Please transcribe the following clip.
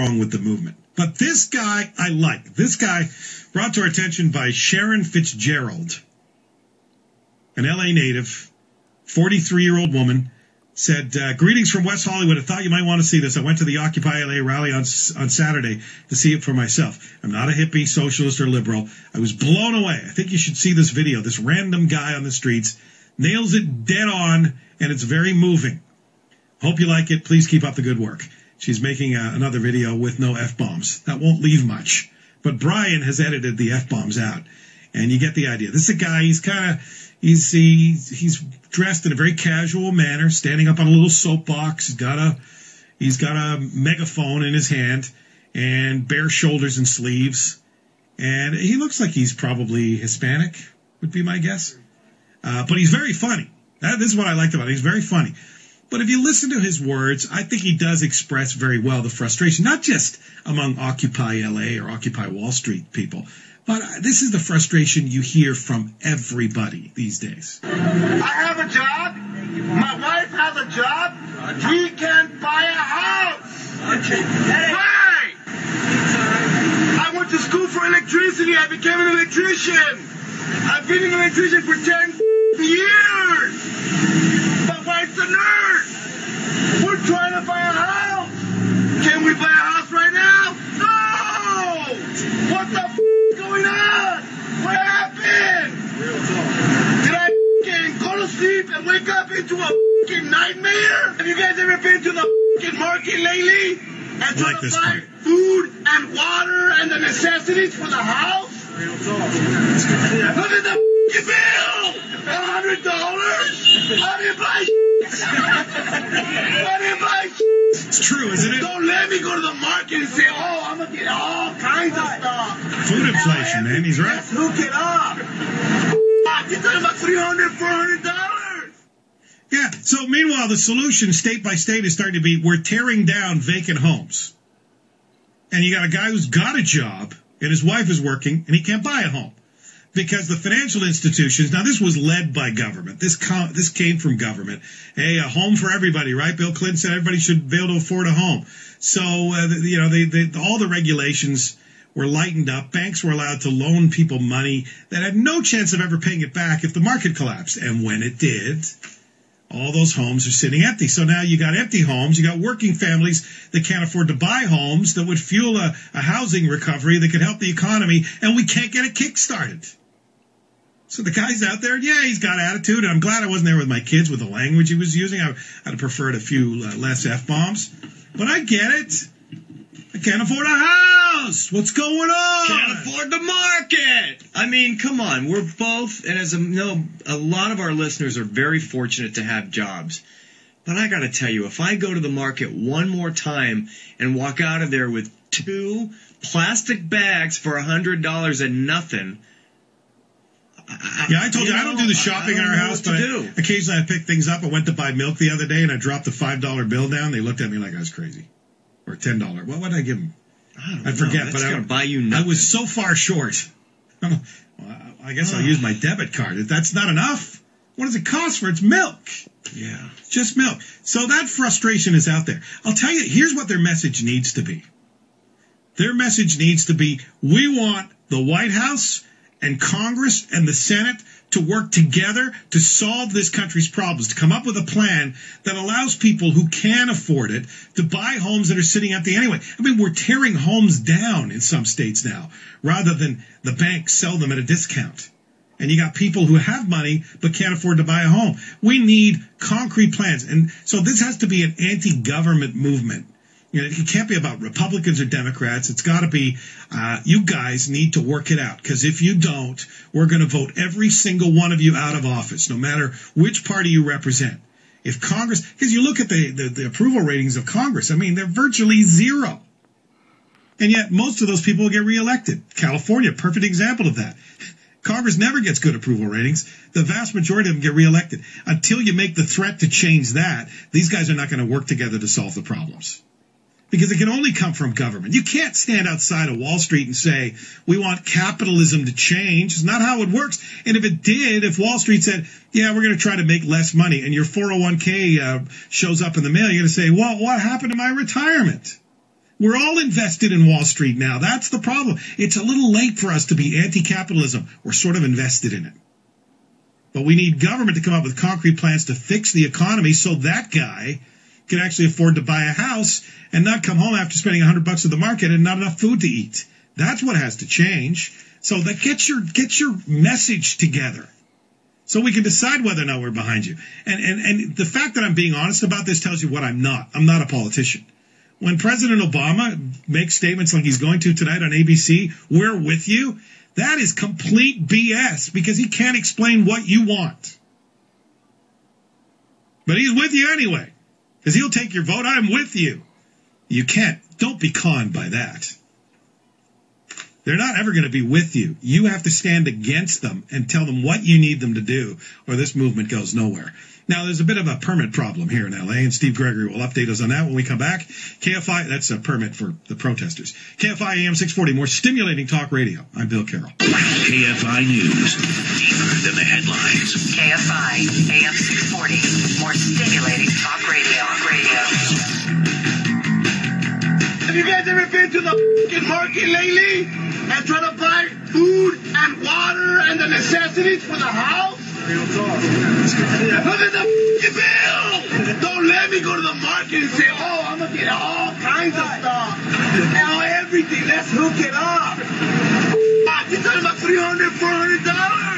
wrong with the movement. But this guy, I like. This guy brought to our attention by Sharon Fitzgerald, an LA native, 43-year-old woman, said, greetings from West Hollywood. I thought you might want to see this. I went to the Occupy LA rally on Saturday to see it for myself. I'm not a hippie, socialist, or liberal. I was blown away. I think you should see this video. This random guy on the streets nails it dead on, and it's very moving. Hope you like it. Please keep up the good work. She's making another video with no F-bombs. That won't leave much. But Brian has edited the F-bombs out. And you get the idea. This is a guy, he's dressed in a very casual manner, standing up on a little soapbox. He's got a megaphone in his hand and bare shoulders and sleeves. And he looks like he's probably Hispanic, would be my guess. But he's very funny. This is what I liked about it. He's very funny. But if you listen to his words, I think he does express very well the frustration, not just among Occupy LA or Occupy Wall Street people, but this is the frustration you hear from everybody these days. I have a job. My wife has a job. We can't buy a house. Why? I went to school for electricity. I became an electrician. I've been an electrician for 10 years. My wife's a nurse. We're trying to buy a house. Can we buy a house right now? No! What the f is going on? What happened? Did I go to sleep and wake up into a nightmare? Have you guys ever been to the market lately? And trying to buy food and water and the necessities for the house? Look at the bill! $100? I didn't buy I didn't buy It's true, isn't it? Don't let me go to the market and say, oh, I'm going to get all kinds of stuff. Food inflation, man. He's right. Let's hook it up. You're talking about $300, $400. Yeah, so meanwhile, the solution state by state is starting to be we're tearing down vacant homes. And you got a guy who's got a job and his wife is working and he can't buy a home. Because the financial institutions, now this was led by government. This came from government. Hey, a home for everybody, right? Bill Clinton said everybody should be able to afford a home. So, all the regulations were lightened up. Banks were allowed to loan people money that had no chance of ever paying it back if the market collapsed. And when it did, all those homes are sitting empty. So now you got empty homes. You got working families that can't afford to buy homes that would fuel a housing recovery that could help the economy. And we can't get it kick-started. So the guy's out there, yeah, he's got attitude, and I'm glad I wasn't there with my kids with the language he was using. I'd have preferred a few less F-bombs. But I get it. I can't afford a house. What's going on? Can't afford the market. I mean, come on. We're both, and a lot of our listeners are very fortunate to have jobs. But I got to tell you, if I go to the market one more time and walk out of there with 2 plastic bags for $100 and nothing... I told you I don't do the shopping in our house, but occasionally I pick things up. I went to buy milk the other day, and I dropped the $5 bill down. They looked at me like I was crazy. Or $10. What did I give them? I forget. That's going to buy you nothing. I was so far short. Well, I guess I'll use my debit card. If that's not enough, what does it cost for? It's milk. Yeah. Just milk. So that frustration is out there. I'll tell you, here's what their message needs to be. Their message needs to be, we want the White House and Congress and the Senate to work together to solve this country's problems, to come up with a plan that allows people who can afford it to buy homes that are sitting empty anyway. I mean, we're tearing homes down in some states now, rather than the banks sell them at a discount. And you got people who have money but can't afford to buy a home. We need concrete plans. And so this has to be an anti-government movement. It can't be about Republicans or Democrats. It's got to be, you guys need to work it out. Because if you don't, we're going to vote every single one of you out of office, no matter which party you represent. If Congress, because you look at the approval ratings of Congress, I mean, they're virtually zero. And yet most of those people will get reelected. California, perfect example of that. Congress never gets good approval ratings. The vast majority of them get reelected. Until you make the threat to change that, these guys are not going to work together to solve the problems. Because it can only come from government. You can't stand outside of Wall Street and say, we want capitalism to change. It's not how it works. And if it did, if Wall Street said, yeah, we're going to try to make less money, and your 401k shows up in the mail, you're going to say, well, what happened to my retirement? We're all invested in Wall Street now. That's the problem. It's a little late for us to be anti-capitalism. We're sort of invested in it. But we need government to come up with concrete plans to fix the economy so that guy can actually afford to buy a house and not come home after spending $100 at the market and not enough food to eat. That's what has to change. So that get your message together so we can decide whether or not we're behind you. And the fact that I'm being honest about this tells you what I'm not. I'm not a politician. When President Obama makes statements like he's going to tonight on ABC, we're with you, that is complete BS because he can't explain what you want. But he's with you anyway because he'll take your vote. I'm with you. You can't. Don't be conned by that. They're not ever going to be with you. You have to stand against them and tell them what you need them to do, or this movement goes nowhere. Now, there's a bit of a permit problem here in L.A., and Steve Gregory will update us on that when we come back. KFI, that's a permit for the protesters. KFI AM 640, more stimulating talk radio. I'm Bill Carroll. KFI News, deeper than the headlines. KFI AM 640, more stimulating talk radio. Have you guys ever been to the fucking market lately and try to buy food and water and the necessities for the house? Look at the fucking bill! Don't let me go to the market and say, oh, I'm gonna get all kinds of stuff. Now everything, let's hook it up. You're talking about $300, $400?